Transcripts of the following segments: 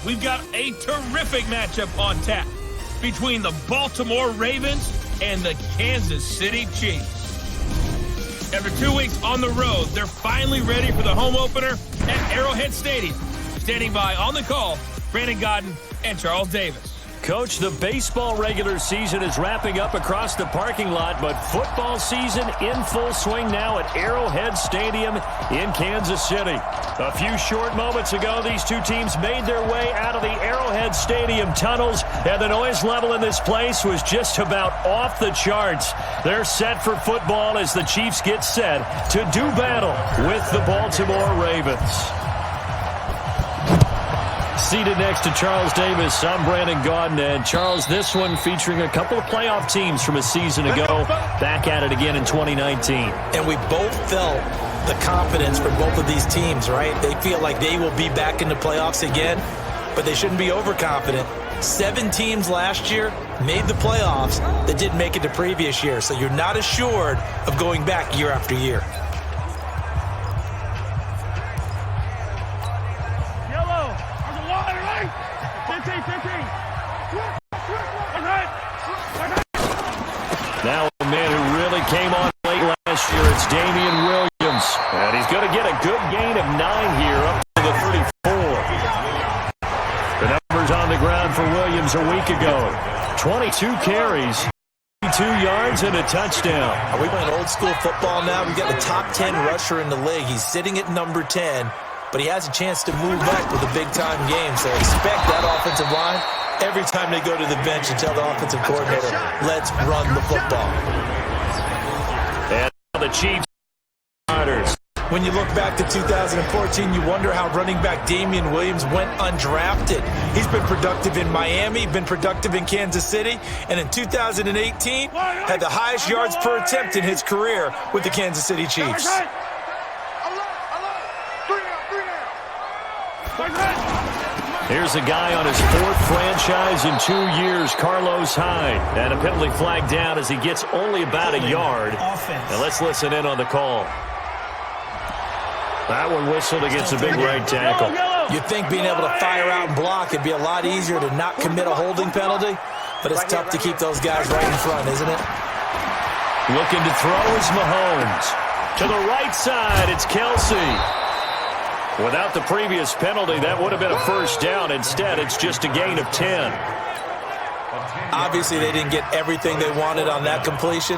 we've got a terrific matchup on tap between the Baltimore Ravens and the Kansas City Chiefs. After 2 weeks on the road, they're finally ready for the home opener at Arrowhead Stadium. Standing by on the call, Brandon Godden and Charles Davis. Coach, the baseball regular season is wrapping up across the parking lot, but football season in full swing now at Arrowhead Stadium in Kansas City. A few short moments ago, these two teams made their way out of the Arrowhead Stadium tunnels, and the noise level in this place was just about off the charts. They're set for football as the Chiefs get set to do battle with the Baltimore Ravens. Seated next to Charles Davis, I'm Brandon Godden. And Charles, this one featuring a couple of playoff teams from a season ago, back at it again in 2019. And we both felt the confidence from both of these teams, right? They feel like they will be back in the playoffs again, but they shouldn't be overconfident. 7 teams last year made the playoffs that didn't make it the previous year, so you're not assured of going back year after year. Now a man who really came on late last year, it's Damian Williams. And he's going to get a good gain of 9 here up to the 34. The numbers on the ground for Williams a week ago. 22 carries, 2 yards, and a touchdown. Are we playing old school football now? We've got the top 10 rusher in the league. He's sitting at number 10, but he has a chance to move up with a big-time game. So expect that offensive line every time they go to the bench and tell the offensive coordinator, let's run the football. And the Chiefs starters. When you look back to 2014, you wonder how running back Damian Williams went undrafted. He's been productive in Miami, been productive in Kansas City, and in 2018, had the highest yards per attempt in his career with the Kansas City Chiefs. Here's a guy on his 4th franchise in 2 years, Carlos Hyde. And a penalty flag down as he gets only about a yard. And let's listen in on the call. That one whistled against a big right tackle. You'd think being able to fire out and block it'd be a lot easier to not commit a holding penalty, but it's tough to keep those guys right in front, isn't it? Looking to throw is Mahomes. To the right side, it's Kelsey. Without the previous penalty, that would have been a first down. Instead, it's just a gain of 10. Obviously, they didn't get everything they wanted on that completion,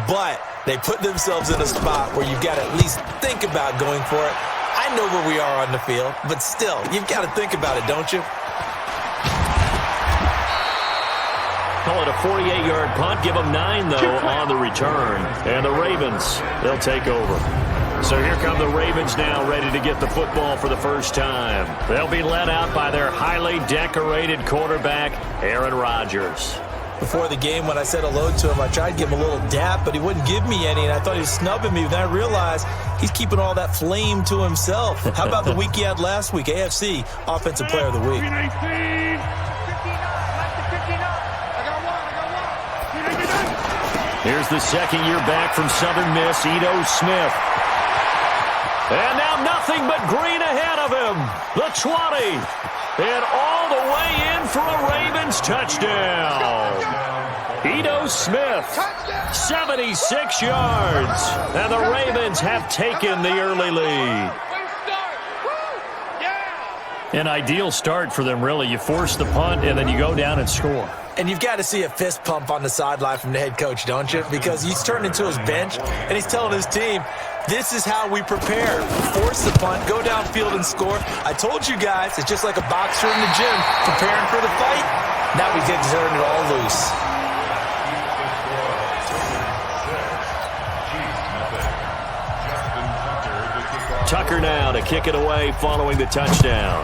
but they put themselves in a spot where you've got to at least think about going for it. I know where we are on the field, but still, you've got to think about it, don't you? Call it a 48-yard punt. Give them 9, though, on the return. And the Ravens, they'll take over. So here come the Ravens now, ready to get the football for the first time. They'll be led out by their highly decorated quarterback, Aaron Rodgers. Before the game, when I said hello to him, I tried to give him a little dap, but he wouldn't give me any, and I thought he was snubbing me. Then I realized he's keeping all that flame to himself. How about the week he had last week? AFC Offensive Player of the Week. Here's the second year back from Southern Miss, Ito Smith. And now nothing but green ahead of him. The 20. And all the way in for a Ravens touchdown. Ito Smith, 76 yards. And the Ravens have taken the early lead. An ideal start for them, really. You force the punt, and then you go down and score. And you've got to see a fist pump on the sideline from the head coach, don't you? Because he's turned into his bench, and he's telling his team, this is how we prepare. Force the punt, go downfield and score. I told you guys, it's just like a boxer in the gym preparing for the fight. Now we get turning it all loose. Tucker now to kick it away following the touchdown.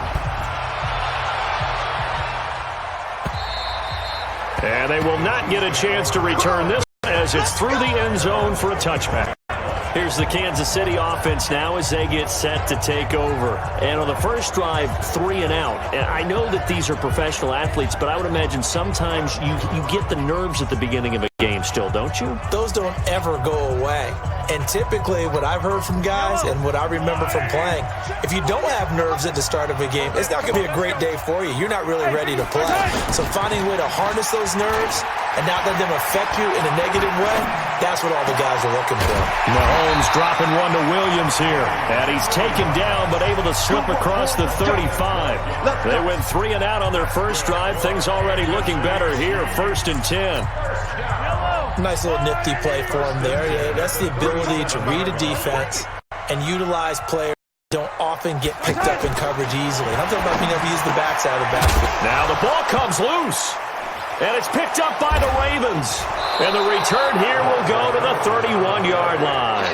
And they will not get a chance to return this as it's through the end zone for a touchback. Here's the Kansas City offense now as they get set to take over. And on the first drive, 3 and out. And I know that these are professional athletes, but I would imagine sometimes you get the nerves at the beginning of a game. game still, don't you? Those don't ever go away. And typically what I've heard from guys and what I remember from playing, if you don't have nerves at the start of a game, it's not going to be a great day for you. You're not really ready to play. So finding a way to harness those nerves and not let them affect you in a negative way, that's what all the guys are looking for. Mahomes dropping one to Williams here. And he's taken down but able to slip across the 35. They went 3 and out on their first drive. Things already looking better here. 1st and 10. Nice little nifty play for him there. Yeah, that's the ability to read a defense and utilize players who don't often get picked up in coverage easily. And I'm talking about being able to use the backside of the basket. Now the ball comes loose. And it's picked up by the Ravens. And the return here will go to the 31-yard line.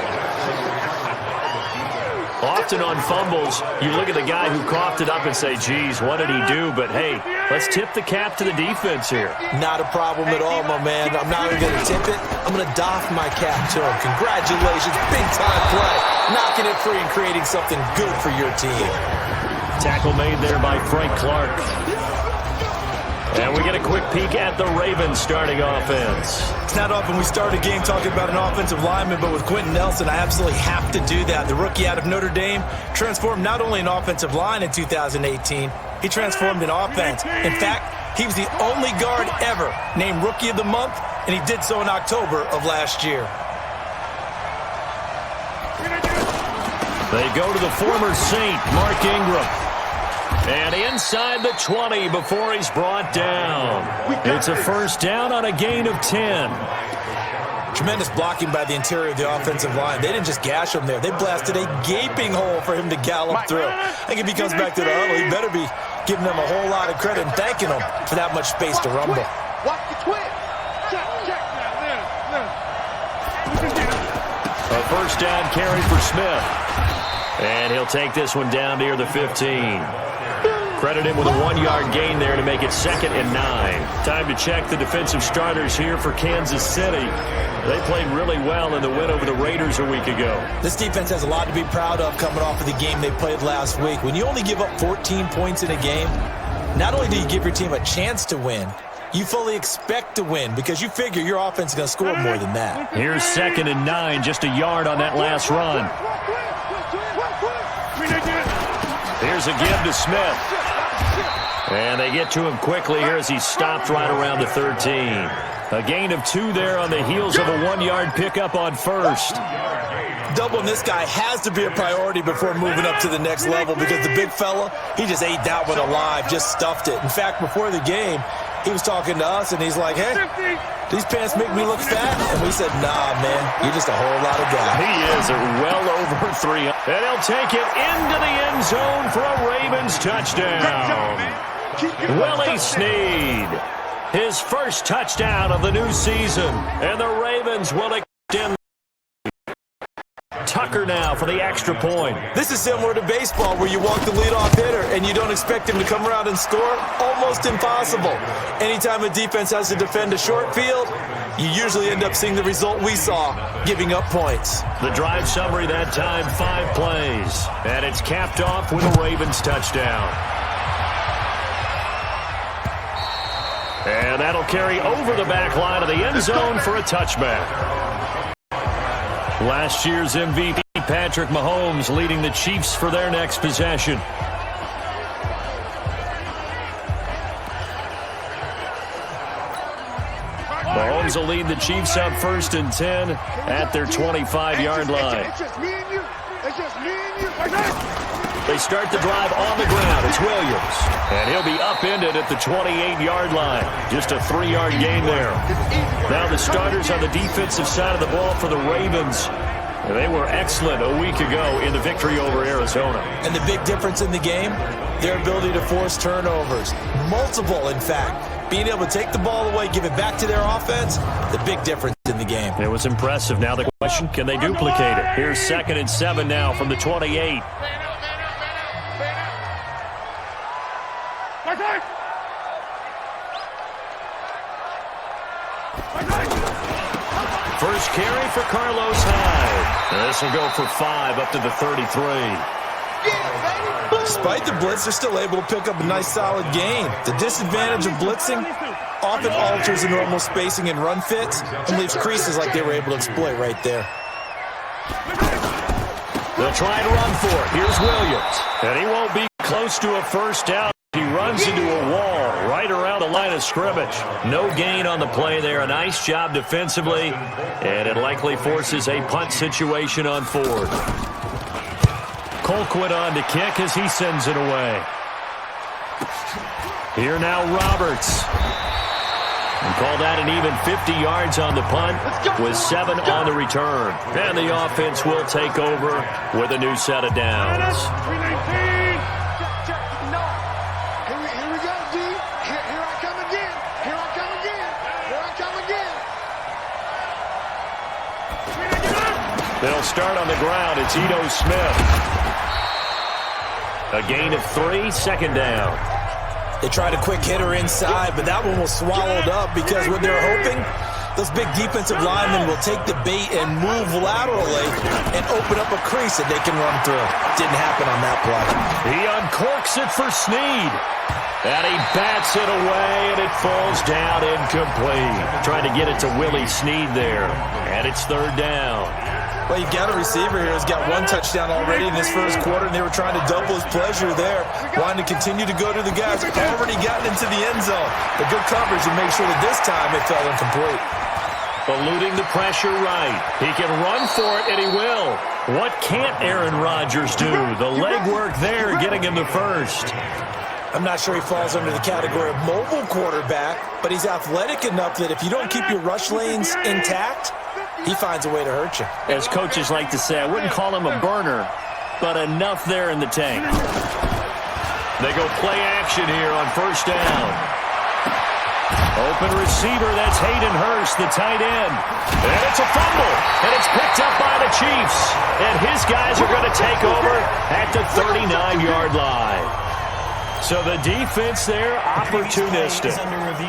Often on fumbles, you look at the guy who coughed it up and say, geez, what did he do? But, hey, let's tip the cap to the defense here. Not a problem at all, my man. I'm not even going to tip it. I'm going to doff my cap to him. Congratulations. Big-time play. Knocking it free and creating something good for your team. Tackle made there by Frank Clark. And we get a quick peek at the Ravens starting offense. It's not often we start a game talking about an offensive lineman, but with Quentin Nelson, I absolutely have to do that. The rookie out of Notre Dame transformed not only an offensive line in 2018, he transformed an offense. In fact, he was the only guard ever named Rookie of the Month, and he did so in October of last year. They go to the former Saint, Mark Ingram. And inside the 20 before he's brought down. It's a first down on a gain of 10. Tremendous blocking by the interior of the offensive line. They didn't just gash him there. They blasted a gaping hole for him to gallop through. I think if he comes back to the huddle, he better be giving them a whole lot of credit and thanking them for that much space to rumble. Watch the twist. Check now. A first down carry for Smith. And he'll take this one down near the 15. Credit him with a 1-yard gain there to make it 2nd and 9. Time to check the defensive starters here for Kansas City. They played really well in the win over the Raiders a week ago. This defense has a lot to be proud of coming off of the game they played last week. When you only give up 14 points in a game, not only do you give your team a chance to win, you fully expect to win because you figure your offense is going to score more than that. Here's 2nd and 9, just a yard on that last run. Here's a give to Smith. And they get to him quickly here as he stopped right around the 13. A gain of 2 there on the heels of a 1-yard pickup on first. Doubling this guy has to be a priority before moving up to the next level because the big fella, he just ate that one alive, just stuffed it. In fact, before the game, he was talking to us, and he's like, hey, these pants make me look fat? And we said, nah, man, you're just a whole lot of guy. He is well over 3. And he'll take it into the end zone for a Ravens touchdown. Willie Snead, his first touchdown of the new season. And the Ravens will extend. Tucker now for the extra point. This is similar to baseball where you walk the leadoff hitter and you don't expect him to come around and score. Almost impossible. Anytime a defense has to defend a short field, you usually end up seeing the result we saw, giving up points. The drive summary that time, 5 plays. And it's capped off with a Ravens touchdown. And that'll carry over the back line of the end zone for a touchback. Last year's MVP, Patrick Mahomes, leading the Chiefs for their next possession. Mahomes will lead the Chiefs up 1st and 10 at their 25-yard line. It's just me and you. It's just me and you. They start the drive on the ground. It's Williams. And he'll be upended at the 28-yard line. Just a 3-yard gain there. Now the starters on the defensive side of the ball for the Ravens. They were excellent a week ago in the victory over Arizona. And the big difference in the game, their ability to force turnovers. Multiple, in fact. Being able to take the ball away, give it back to their offense, the big difference in the game. It was impressive. Now the question, can they duplicate it? Here's 2nd and 7 now from the 28. First carry for Carlos Hyde. This will go for 5 up to the 33. Despite the blitz, they're still able to pick up a nice solid gain. The disadvantage of blitzing, often alters the normal spacing and run fits and leaves creases like they were able to exploit right there. They'll try to run for it. Here's Williams. And he won't be close to a first down. He runs into a wall right around the line of scrimmage. No gain on the play there. A nice job defensively. And it likely forces a punt situation on fourth. Colquitt on to kick as he sends it away. Here now Roberts. And call that an even 50 yards on the punt with 7 on the return. And the offense will take over with a new set of downs. Here we go, D. Here I come again. Here I come again. Here I come again. They'll start on the ground. It's Ito Smith. A gain of 3, second down. They tried a quick hitter inside, but that one was swallowed up because what they're hoping, those big defensive linemen will take the bait and move laterally and open up a crease that they can run through. Didn't happen on that play. He uncorks it for Snead. And he bats it away, and it falls down incomplete. Trying to get it to Willie Snead there. And it's third down. Well, you've got a receiver here who's got 1 touchdown already in this first quarter, and they were trying to double his pleasure there, wanting to continue to go to the guys who've already gotten into the end zone. But good coverage to make sure that this time it fell incomplete. Eluding the pressure right. He can run for it, and he will. What can't Aaron Rodgers do? The legwork there getting him the first. I'm not sure he falls under the category of mobile quarterback, but he's athletic enough that if you don't keep your rush lanes intact, he finds a way to hurt you. As coaches like to say, I wouldn't call him a burner, but enough there in the tank. They go play action here on first down. Open receiver, that's Hayden Hurst, the tight end. And it's a fumble, and it's picked up by the Chiefs. And his guys are going to take over at the 39-yard line. So the defense there, opportunistic.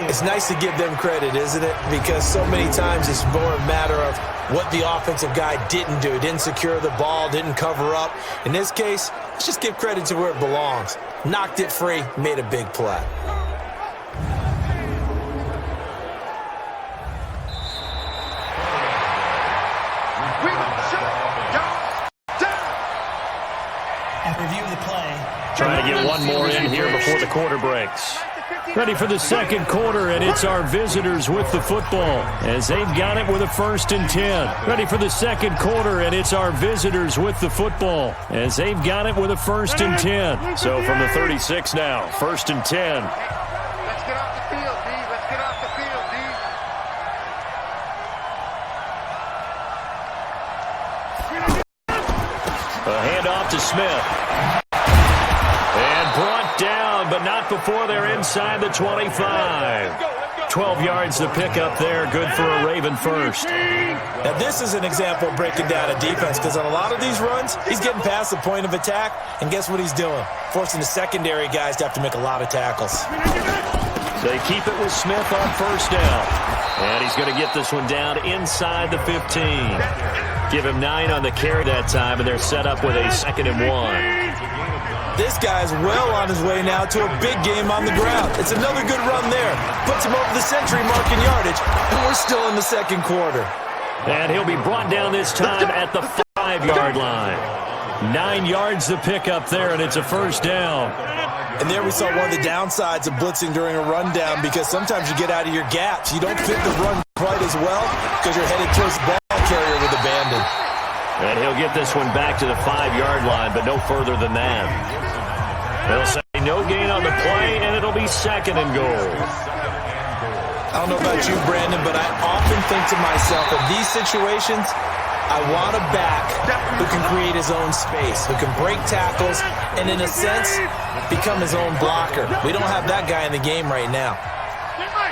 It's nice to give them credit, isn't it? Because so many times it's more a matter of what the offensive guy didn't do. Didn't secure the ball, didn't cover up. In this case, let's just give credit to where it belongs. Knocked it free, made a big play. Review the play. Trying to get one more in here before the quarter breaks. Ready for the second quarter, and it's our visitors with the football as they've got it with a 1st and 10. Ready for the second quarter, and it's our visitors with the football as they've got it with a 1st and 10. So from the 36 now, 1st and 10. Let's get off the field, D. Let's get off the field, D. A handoff to Smith. And brought down, but not before they're inside the 25. 12 yards to pick up there. Good for a Raven first. Now, this is an example of breaking down a defense because on a lot of these runs, he's getting past the point of attack, and guess what he's doing? Forcing the secondary guys to have to make a lot of tackles. They keep it with Smith on first down. And he's going to get this one down inside the 15. Give him 9 on the carry that time, and they're set up with a 2nd and 1. This guy's well on his way now to a big game on the ground. It's another good run there. Puts him over the century mark in yardage, and we're still in the second quarter. And he'll be brought down this time at the 5-yard line. 9 yards to pick up there, and it's a first down. And there we saw one of the downsides of blitzing during a rundown because sometimes you get out of your gaps. You don't fit the run quite as well because you're headed towards the ball carrier with abandon. And he'll get this one back to the 5-yard line, but no further than that. They'll say no gain on the play, and it'll be 2nd and goal. I don't know about you, Brandon, but I often think to myself, in these situations, I want a back who can create his own space, who can break tackles, and in a sense, become his own blocker. We don't have that guy in the game right now.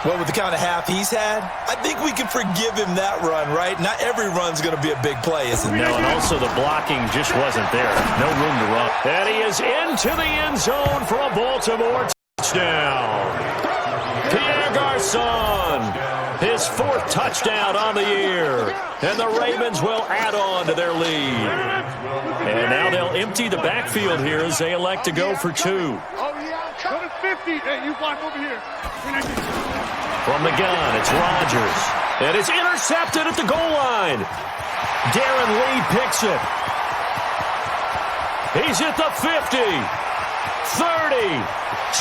Well, with the kind of half he's had, I think we can forgive him that run, right? Not every run's going to be a big play, is it? No, and also the blocking just wasn't there. No room to run. And he is into the end zone for a Baltimore touchdown. Pierre Garçon, his 4th touchdown on the year. And the Ravens will add on to their lead. And now they'll empty the backfield here as they elect to go for 2. Oh, yeah, go to 50. 50. Hey, you block over here. From the gun, it's Rodgers. And it's intercepted at the goal line. Darren Lee picks it. He's at the 50, 30,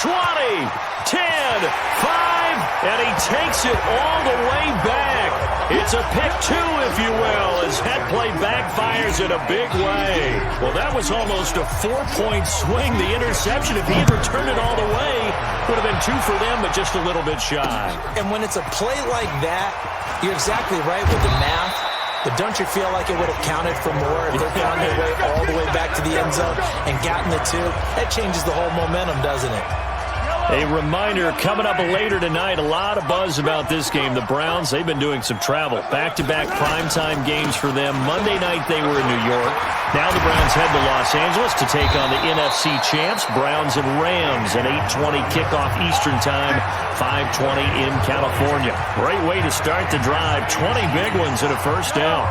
20, 10, 5, and he takes it all the way back. It's a pick two, if you will, as head play backfires in a big way. Well, that was almost a 4-point swing. The interception, if he had returned it all the way, would have been 2 for them, but just a little bit shy. And when it's a play like that, you're exactly right with the math. But don't you feel like it would have counted for more if they found their way all the way back to the end zone and gotten the 2? That changes the whole momentum, doesn't it? A reminder, coming up later tonight, a lot of buzz about this game. The Browns, they've been doing some travel. Back-to-back primetime games for them. Monday night, they were in New York. Now the Browns head to Los Angeles to take on the NFC champs, Browns and Rams, an 8:20 kickoff Eastern time, 5:20 in California. Great way to start the drive. 20 big ones and a first down.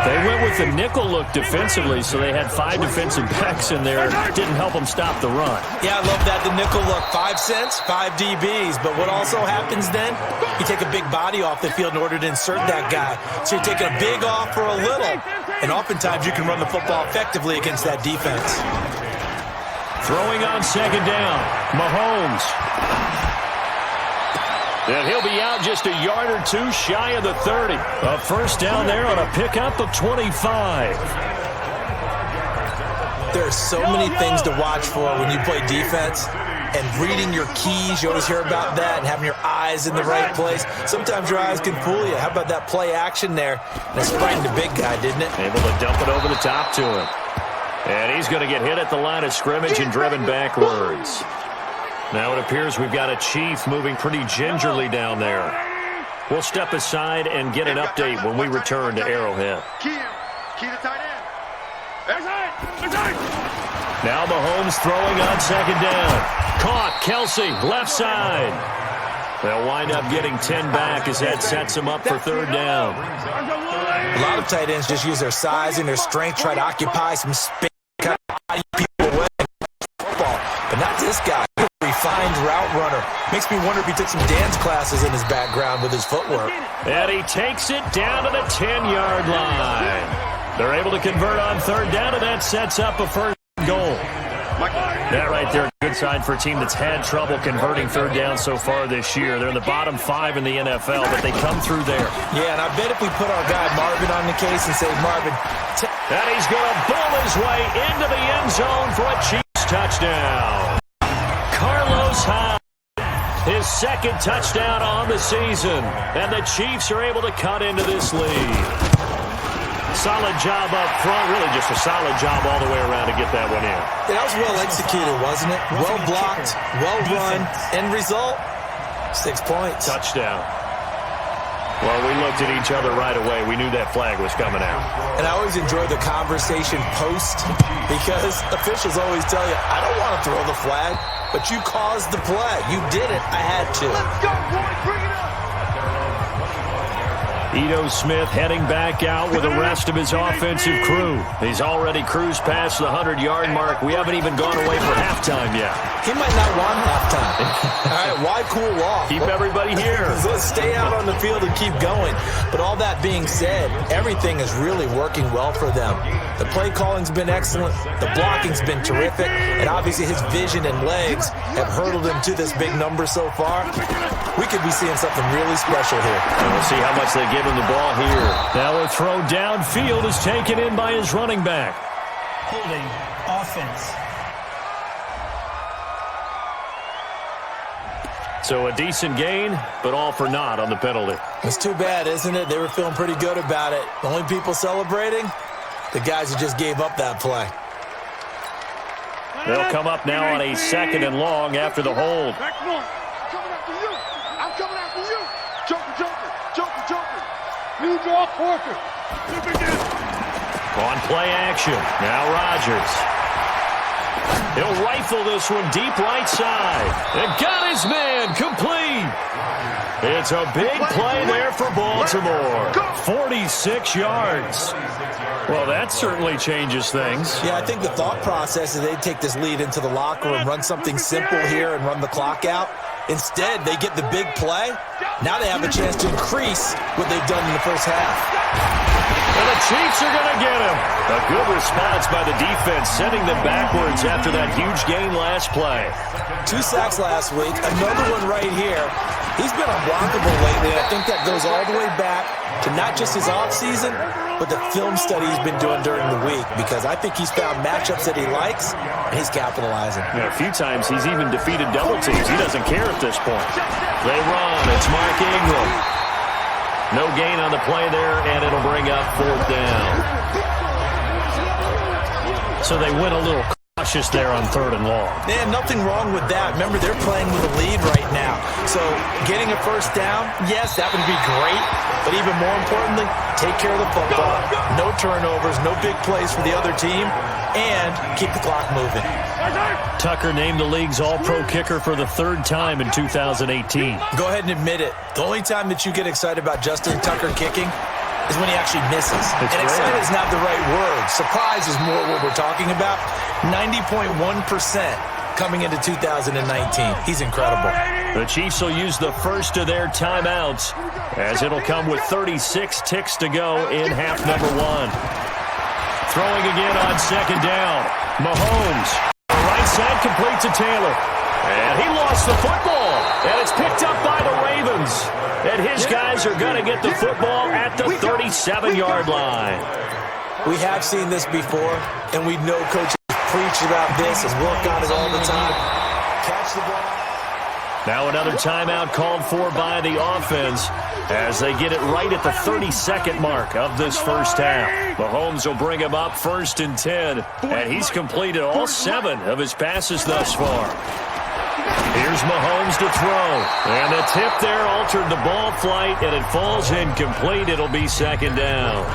They went with the nickel look defensively, so they had 5 defensive backs in there. Didn't help them stop the run. Yeah, I love that, the nickel look. 5 cents, 5 DBs. But what also happens then, you take a big body off the field in order to insert that guy. So you're taking a big off for a little. And oftentimes you can run the football effectively against that defense. Throwing on second down, Mahomes. And he'll be out just a yard or 2 shy of the 30. A first down there on a pickup of 25. There are so many things to watch for when you play defense. And reading your keys, you always hear about that, and having your eyes in the right place. Sometimes your eyes can fool you. How about that play action there? And it's frightened the big guy, didn't it? Able to dump it over the top to him. And he's going to get hit at the line of scrimmage and driven backwards. Now it appears we've got a Chief moving pretty gingerly down there. We'll step aside and get an update when we return to Arrowhead. Key to tight end. There's Now Mahomes throwing on second down. Caught, Kelsey, left side. They'll wind up getting 10 back as that sets them up for third down. A lot of tight ends just use their size and their strength, try to occupy some space, kind of body people away in football. But not this guy. He's a refined route runner. Makes me wonder if he took some dance classes in his background with his footwork. And he takes it down to the 10-yard line. They're able to convert on third down, and that sets up a first goal. That right there, good sign for a team that's had trouble converting third down so far this year. They're in the bottom 5 in the NFL, but they come through there. Yeah, and I bet if we put our guy Marvin on the case and say, Marvin, and he's going to bull his way into the end zone for a Chiefs touchdown. Carlos Hyde, his second touchdown on the season, and the Chiefs are able to cut into this lead. Solid job up front, really just a solid job all the way around to get that one in. Yeah, that was well executed, wasn't it? Well blocked, well run. End result, 6 points. Touchdown. Well, we looked at each other right away. We knew that flag was coming out. And I always enjoy the conversation post because officials always tell you, I don't want to throw the flag, but you caused the play. You did it. I had to. Let's go, boys. Bring it up. Ito Smith heading back out with the rest of his offensive crew. He's already cruised past the 100-yard mark. We haven't even gone away for halftime yet. He might not want halftime. All right, why cool off? Keep everybody here. Let's stay out on the field and keep going. But all that being said, everything is really working well for them. The play calling's been excellent. The blocking's been terrific. And obviously his vision and legs have hurdled him to this big number so far. We could be seeing something really special here. And we'll see how much they give him the ball here. Now a throw downfield is taken in by his running back. Holding offense. So a decent gain, but all for naught on the penalty. It's too bad, isn't it? They were feeling pretty good about it. The only people celebrating, the guys who just gave up that play. They'll come up now on a second and long after the hold. Back north. Coming after you. I'm coming after you. Joker. New draw, Porker. On play action. Now Rodgers. He'll rifle this one deep right side. And got his man complete. It's a big play there for Baltimore. 46 yards. Well, that certainly changes things. Yeah, I think the thought process is they'd take this lead into the locker room, run something simple here and run the clock out. Instead, they get the big play. Now they have a chance to increase what they've done in the first half. And the Chiefs are going to get him. A good response by the defense, sending them backwards after that huge gain last play. 2 sacks last week, another one right here. He's been unblockable lately, and I think that goes all the way back to not just his offseason, but the film study he's been doing during the week, because I think he's found matchups that he likes, and he's capitalizing. Yeah, a few times he's even defeated double teams. He doesn't care at this point. They run. It's Mark Ingram. No gain on the play there, and it'll bring up 4th down. So they went a little cautious there on 3rd and long. Yeah, nothing wrong with that. Remember, they're playing with a lead right now. So getting a first down, yes, that would be great. But even more importantly, take care of the football. No turnovers, no big plays for the other team, and keep the clock moving. Tucker named the league's all-pro kicker for the 3rd time in 2018. Go ahead and admit it. The only time that you get excited about Justin Tucker kicking is when he actually misses. And excited is not the right word. Surprise is more what we're talking about. 90.1% coming into 2019. He's incredible. The Chiefs will use the first of their timeouts, as it'll come with 36 ticks to go in half number 1. Throwing again on 2nd down. Mahomes. Right side complete to Taylor. And he lost the football. And it's picked up by the Ravens. And his guys are going to get the football at the 37-yard line. We have seen this before, and we know coaches preach about this and work on it all the time. Catch the ball. Now another timeout called for by the offense as they get it right at the 32nd mark of this first half. Mahomes will bring him up 1st and 10, and he's completed all 7 of his passes thus far. Here's Mahomes to throw, and the tip there altered the ball flight, and it falls incomplete. It'll be 2nd down.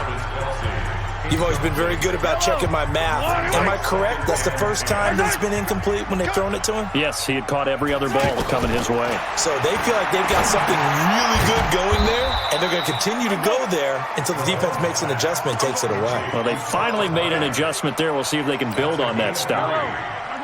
You've always been very good about checking my math. Am I correct? That's the first time that it's been incomplete when they've thrown it to him? Yes, he had caught every other ball coming his way. So they feel like they've got something really good going there, and they're going to continue to go there until the defense makes an adjustment and takes it away. Well, they finally made an adjustment there. We'll see if they can build on that stop.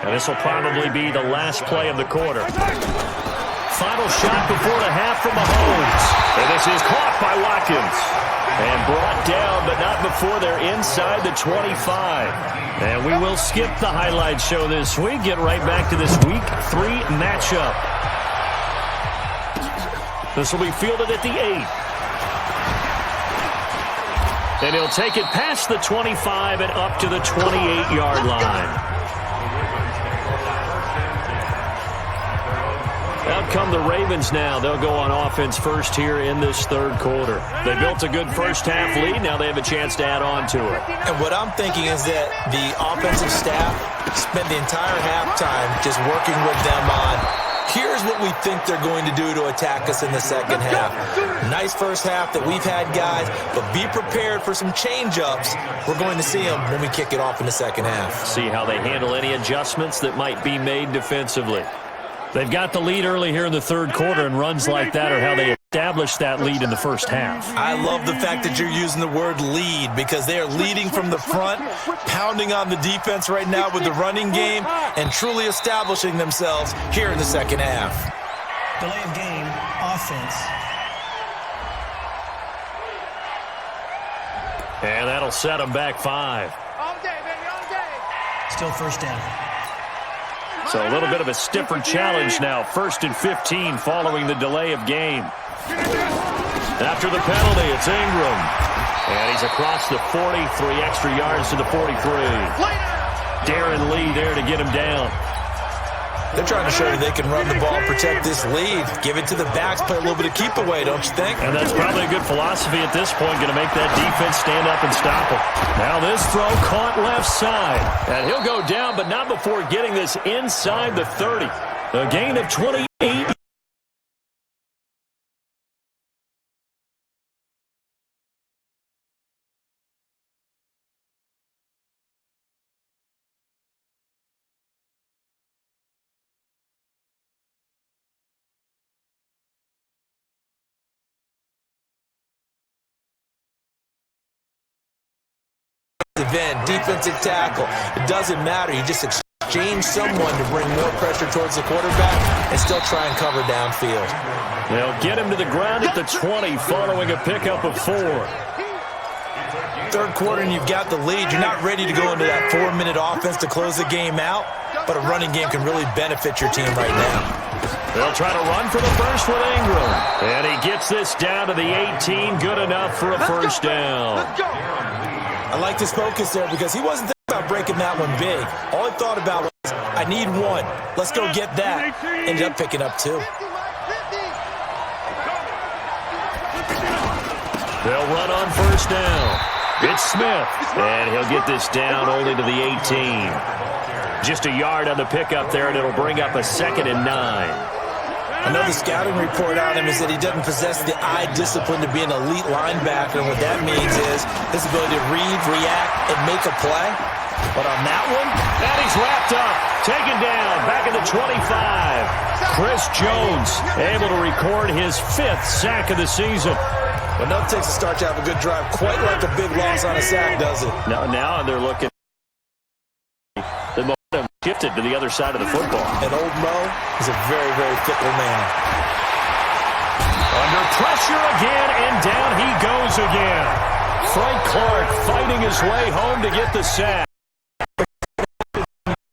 And this will probably be the last play of the quarter. Final shot before the half from Mahomes. And this is caught by Watkins. And brought down, but not before they're inside the 25. And we will skip the highlight show this week. Get right back to this Week 3 matchup. This will be fielded at the 8. And he'll take it past the 25 and up to the 28-yard line. Out come the Ravens now. They'll go on offense first here in this 3rd quarter. They built a good first half lead. Now they have a chance to add on to it. And what I'm thinking is that the offensive staff spent the entire halftime just working with them on, here's what we think they're going to do to attack us in the second half. Nice first half that we've had, guys, but be prepared for some change-ups. We're going to see them when we kick it off in the second half. See how they handle any adjustments that might be made defensively. They've got the lead early here in the 3rd quarter, and runs like that are how they established that lead in the first half. I love the fact that you're using the word lead, because they are leading from the front, pounding on the defense right now with the running game, and truly establishing themselves here in the second half. Delay of game, offense. And that'll set them back 5. All day, baby, all day. Still first down. So a little bit of a stiffer challenge now. 1st and 15 following the delay of game. After the penalty, it's Ingram. And he's across the 40, 3 extra yards to the 43. Darren Lee there to get him down. They're trying to show you they can run the ball, protect this lead. Give it to the backs, play a little bit of keep away, don't you think? And that's probably a good philosophy at this point, going to make that defense stand up and stop him. Now this throw caught left side. And he'll go down, but not before getting this inside the 30. A gain of 28. end, defensive tackle. It doesn't matter. You just exchange someone to bring more pressure towards the quarterback and still try and cover downfield. They'll get him to the ground at the 20 following a pickup of 4. Third quarter and you've got the lead. You're not ready to go into that 4-minute offense to close the game out, but a running game can really benefit your team right now. They'll try to run for the first with Ingram. And he gets this down to the 18. Good enough for a first down. I like this focus there because he wasn't thinking about breaking that one big. All he thought about was, I need one. Let's go get that. Ended up picking up 2. They'll run on first down. It's Smith, and he'll get this down only to the 18. Just a yard on the pickup there, and it'll bring up a 2nd and 9. Another scouting report on him is that he doesn't possess the eye discipline to be an elite linebacker, and what that means is his ability to read, react, and make a play. But on that one, and he's wrapped up, taken down, back at the 25. Chris Jones able to record his 5th sack of the season. But no, it takes a start to have a good drive, quite like a big loss on a sack, does it? Now they're looking. The momentum shifted to the other side of the football. And old Mo is a very, very fickle man. Under pressure again, and down he goes again. Frank Clark fighting his way home to get the sack.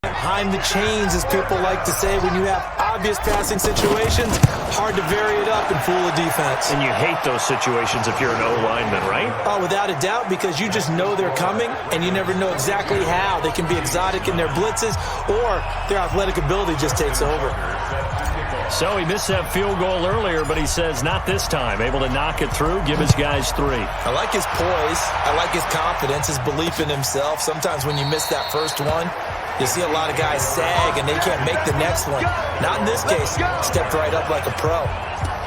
Behind the chains, as people like to say, when you have obvious passing situations, hard to vary it up and fool a defense. And you hate those situations if you're an O-lineman, right? Oh, without a doubt, because you just know they're coming, and you never know exactly how. They can be exotic in their blitzes, or their athletic ability just takes over. So he missed that field goal earlier, but he says not this time. Able to knock it through, give his guys 3. I like his poise. I like his confidence, his belief in himself. Sometimes when you miss that first one, you see a lot of guys sag, and they can't make the next one. Not in this case. Stepped right up like a pro.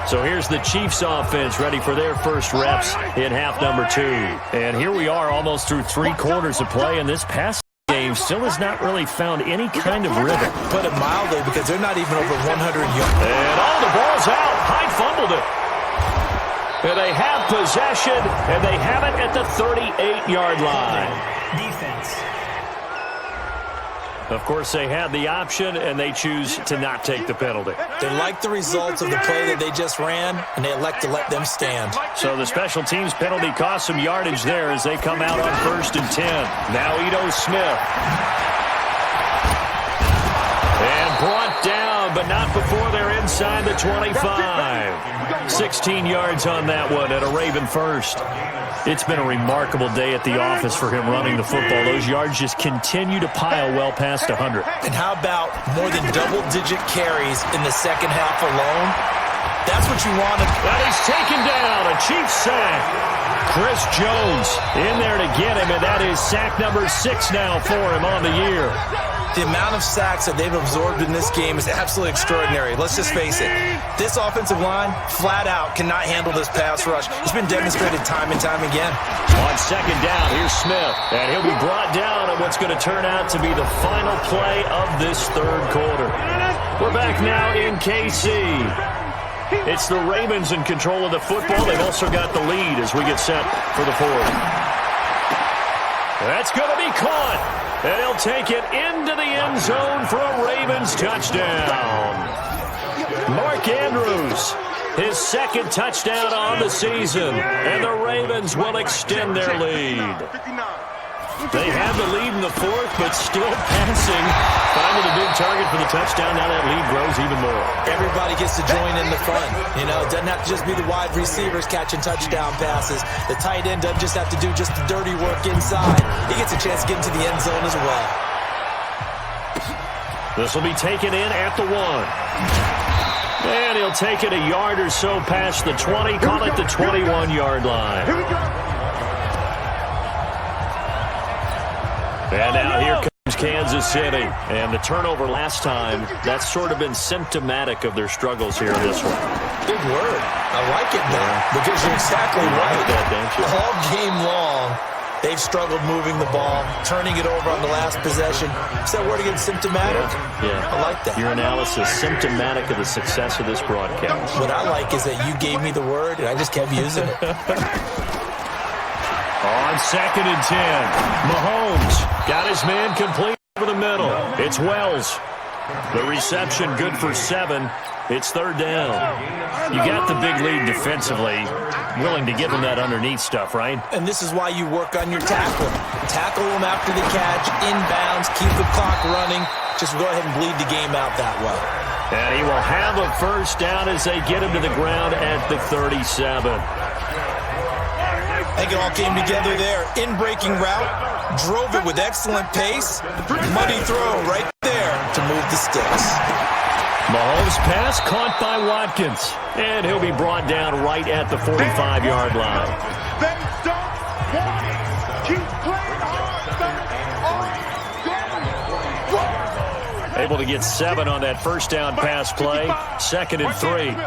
So here's the Chiefs offense ready for their first reps in half number 2. And here we are almost through 3 quarters of play, and this pass game still has not really found any kind of rhythm. Put it mildly, because they're not even over 100 yards. And the ball's out. Hyde fumbled it. And they have possession, and they have it at the 38-yard line. Defense. Of course, they had the option, and they choose to not take the penalty. They like the results of the play that they just ran, and they elect to let them stand. So the special teams penalty cost some yardage there as they come out on 1st and 10. Now Ito Smith. And brought down, but not before they're inside the 25. 16 yards on that one at a Raven first. It's been a remarkable day at the office for him running the football. Those yards just continue to pile well past 100. And how about more than double-digit carries in the second half alone? That's what you want. And he's taken down, a Chiefs sack. Chris Jones in there to get him, and that is sack number 6 now for him on the year. The amount of sacks that they've absorbed in this game is absolutely extraordinary. Let's just face it. This offensive line, flat out, cannot handle this pass rush. It's been demonstrated time and time again. On 2nd down, here's Smith. And he'll be brought down on what's going to turn out to be the final play of this 3rd quarter. We're back now in KC. It's the Ravens in control of the football. They've also got the lead as we get set for the 4th. That's going to be caught. And he'll take it into the end zone for a Ravens touchdown. Mark Andrews, his 2nd touchdown on the season. And the Ravens will extend their lead. They have the lead in the 4th, but still passing. Finding a big target for the touchdown. Now that lead grows even more. Everybody gets to join in the fun. You know, it doesn't have to just be the wide receivers catching touchdown passes. The tight end doesn't just have to do just the dirty work inside. He gets a chance to get into the end zone as well. This will be taken in at the 1. And he'll take it a yard or so past the 20. Call it the 21-yard line. And now here comes Kansas City. And the turnover last time, that's sort of been symptomatic of their struggles here in this one. Big word. I like it now, because you're exactly right. That, don't you? All game long, they've struggled moving the ball, turning it over on the last possession. Is that word again, symptomatic? Yeah. I like that. Your analysis, symptomatic of the success of this broadcast. What I like is that you gave me the word, and I just kept using it. On On 2nd and 10, Mahomes got his man complete over the middle. It's Wells. The reception good for 7. It's 3rd down. You got the big lead defensively. Willing to give him that underneath stuff, right? And this is why you work on your tackle. Tackle him after the catch, inbounds, keep the clock running. Just go ahead and bleed the game out that way. And he will have a 1st down as they get him to the ground at the 37. I think it all came together there. In-breaking route, drove it with excellent pace. Money throw right there to move the sticks. Mahomes' pass caught by Watkins. And he'll be brought down right at the 45-yard line. They don't want it. Keep playing hard. Able to get 7 on that 1st down pass play. 2nd and 3.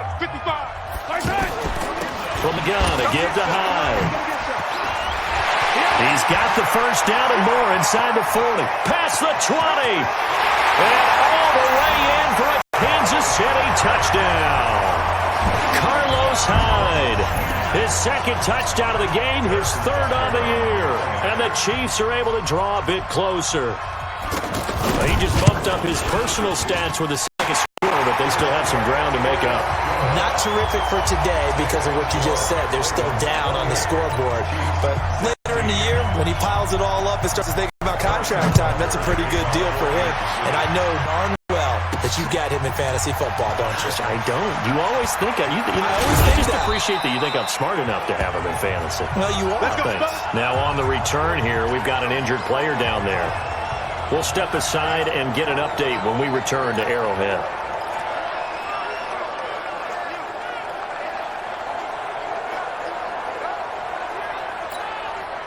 From the gun, a give to Hyde. He's got the 1st down and more inside the 40. Past the 20. And all the way in for a Kansas City touchdown. Carlos Hyde. His 2nd touchdown of the game, his 3rd on the year. And the Chiefs are able to draw a bit closer. He just bumped up his personal stats with a 2nd score, but they still have some ground to make up. Not terrific for today because of what you just said. They're still down on the scoreboard. But later in the year, when he piles it all up and starts to think about contract time, that's a pretty good deal for him. And I know darn well that you've got him in fantasy football, don't you? I don't. You always think I just appreciate that you think I'm smart enough to have him in fantasy. Well, you are. Thanks. Now on the return here, we've got an injured player down there. We'll step aside and get an update when we return to Arrowhead.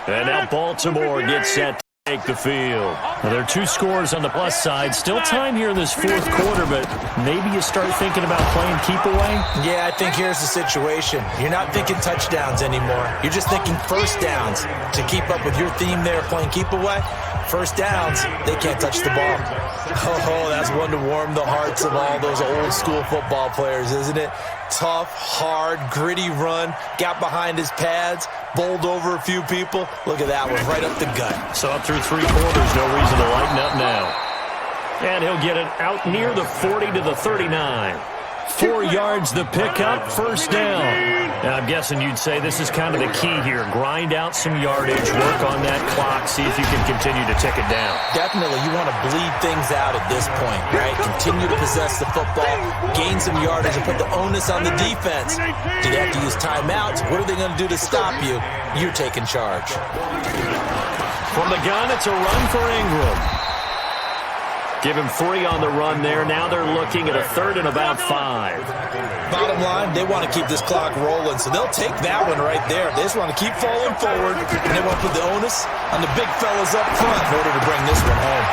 And now Baltimore gets set to take the field. Now, there are 2 scores on the plus side. Still time here in this 4th quarter, but maybe you start thinking about playing keep away? Yeah, I think here's the situation. You're not thinking touchdowns anymore. You're just thinking 1st downs. To keep up with your theme there, playing keep away, 1st downs, they can't touch the ball. Oh, that's one to warm the hearts of all those old school football players, isn't it? Tough, hard, gritty run, got behind his pads, bowled over a few people. Look at that one, right up the gut. So up through 3 quarters, no reason to lighten up now. And he'll get it out near the 40 to the 39. 4 yards the pickup, 1st down. Now, I'm guessing you'd say this is kind of the key here. Grind out some yardage, work on that clock, see if you can continue to tick it down. Definitely, you want to bleed things out at this point, right? Continue to possess the football, gain some yardage, and put the onus on the defense. Do they have to use timeouts? What are they going to do to stop you? You're taking charge. From the gun, it's a run for Ingram. Give him 3 on the run there. Now they're looking at a 3rd and about 5. Bottom line, they want to keep this clock rolling, so they'll take that one right there. They just want to keep falling forward, and they want to put the onus on the big fellas up front in order to bring this one home.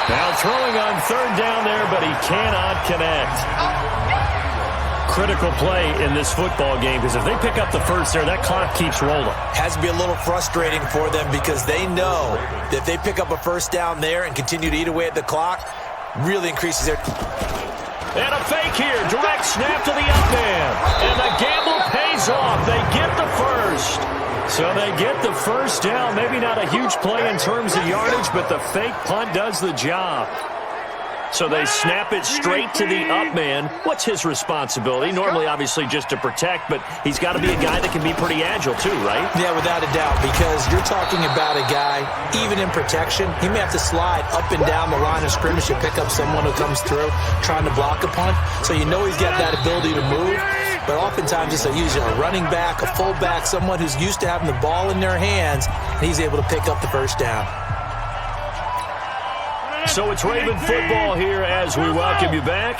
Now throwing on 3rd down there, but he cannot connect. Critical play in this football game, because if they pick up the 1st there, that clock keeps rolling. Has to be a little frustrating for them because they know that if they pick up a 1st down there and continue to eat away at the clock, really increases their... And a fake here. Direct snap to the up man. And the gamble pays off. They get the 1st. So they get the 1st down. Maybe not a huge play in terms of yardage, but the fake punt does the job. So they snap it straight to the up man. What's his responsibility? Normally, obviously, just to protect, but he's got to be a guy that can be pretty agile too, right? Yeah, without a doubt, because you're talking about a guy, even in protection, he may have to slide up and down the line of scrimmage to pick up someone who comes through trying to block a punt. So you know he's got that ability to move, but oftentimes it's usually a running back, a fullback, someone who's used to having the ball in their hands, and he's able to pick up the 1st down. So it's Raven football here as we welcome you back.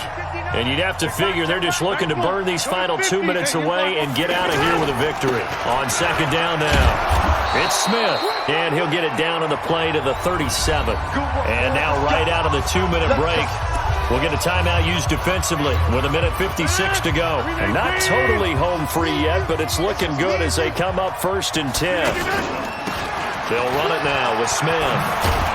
And you'd have to figure they're just looking to burn these final 2 minutes away and get out of here with a victory. On 2nd down now, it's Smith. And he'll get it down on the play to the 37. And now right out of the 2-minute break, we'll get a timeout used defensively with 1:56 to go. And not totally home free yet, but it's looking good as they come up 1st and 10. They'll run it now with Smith.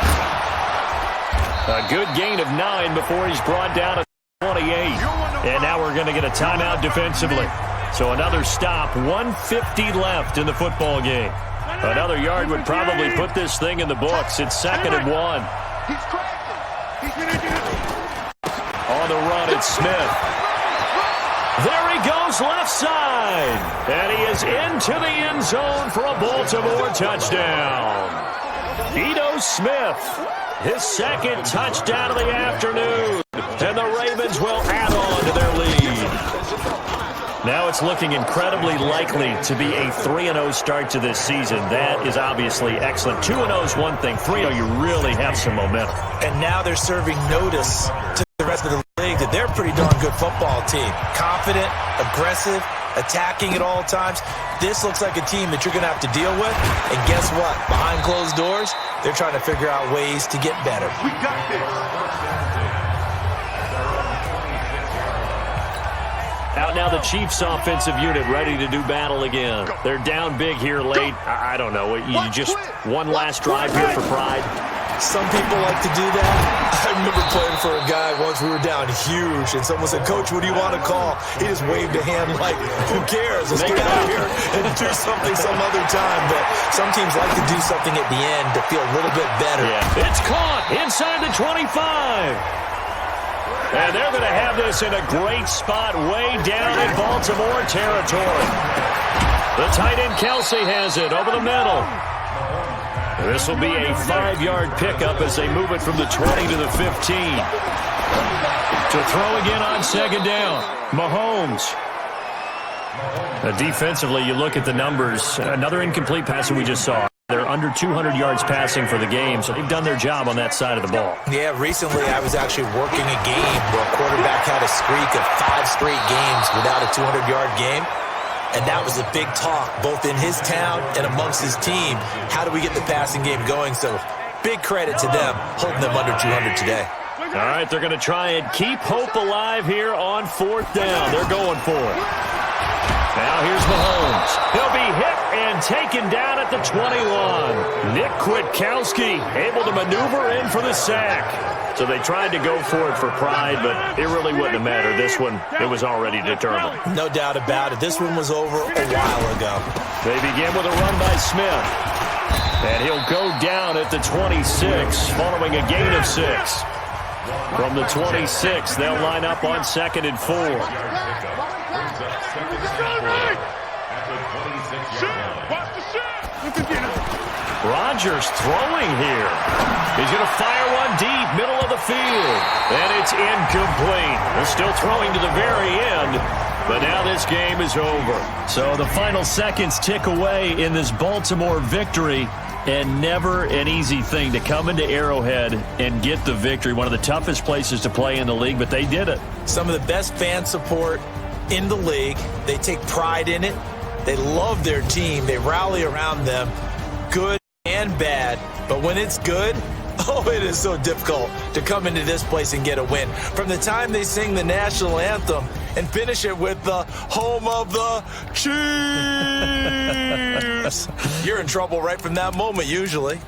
A good gain of 9 before he's brought down at 28. And now we're going to get a timeout defensively. So another stop, 1:50 left in the football game. Another yard would probably put this thing in the books. It's 2nd and 1. He's cracking. On the run, it's Smith. There he goes left side. And he is into the end zone for a Baltimore touchdown. Ito Smith, his 2nd touchdown of the afternoon. And the Ravens will add on to their lead. Now it's looking incredibly likely to be a 3-0 start to this season. That is obviously excellent. 2-0 is one thing. 3-0, you really have some momentum. And now they're serving notice to the rest of the league that they're a pretty darn good football team. Confident, aggressive, attacking at all times. This looks like a team that you're going to have to deal with. And guess what? Behind closed doors, they're trying to figure out ways to get better. We got this. Out now the Chiefs offensive unit ready to do battle again. They're down big here late. I don't know. You just one last drive here for pride. Some people like to do that. I remember playing for a guy once. We were down huge, and someone said, "Coach, what do you want to call?" He just waved a hand like, "Who cares? Let's get out of here and do something some other time." But some teams like to do something at the end to feel a little bit better. Yeah. It's caught inside the 25. And they're going to have this in a great spot way down in Baltimore territory. The tight end Kelsey has it over the middle. This will be a 5-yard pickup as they move it from the 20 to the 15. To throw again on 2nd down. Mahomes. Defensively, you look at the numbers. Another incomplete pass that we just saw. They're under 200 yards passing for the game, so they've done their job on that side of the ball. Yeah, recently I was actually working a game where a quarterback had a streak of 5 straight games without a 200-yard game. And that was a big talk, both in his town and amongst his team. How do we get the passing game going? So big credit to them, holding them under 200 today. All right, they're going to try and keep hope alive here on 4th down. They're going for it. Now here's Mahomes. He'll be hit and taken down at the 21. Nick Kwiatkowski able to maneuver in for the sack. So they tried to go for it for pride, but it really wouldn't have mattered. This one, it was already determined. No doubt about it. This one was over a while ago. They begin with a run by Smith. And he'll go down at the 26, following a gain of 6. From the 26, they'll line up on 2nd and 4. Rodgers throwing here. He's going to fire one deep, middle of the field. And it's incomplete. They're still throwing to the very end. But now this game is over. So the final seconds tick away in this Baltimore victory. And never an easy thing to come into Arrowhead and get the victory. One of the toughest places to play in the league, but they did it. Some of the best fan support in the league. They take pride in it. They love their team. They rally around them, good and bad. But when it's good, oh, it is so difficult to come into this place and get a win. From the time they sing the national anthem and finish it with the home of the Chiefs, you're in trouble right from that moment usually.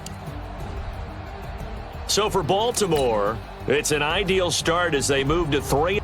So for Baltimore, it's an ideal start as they move to 3.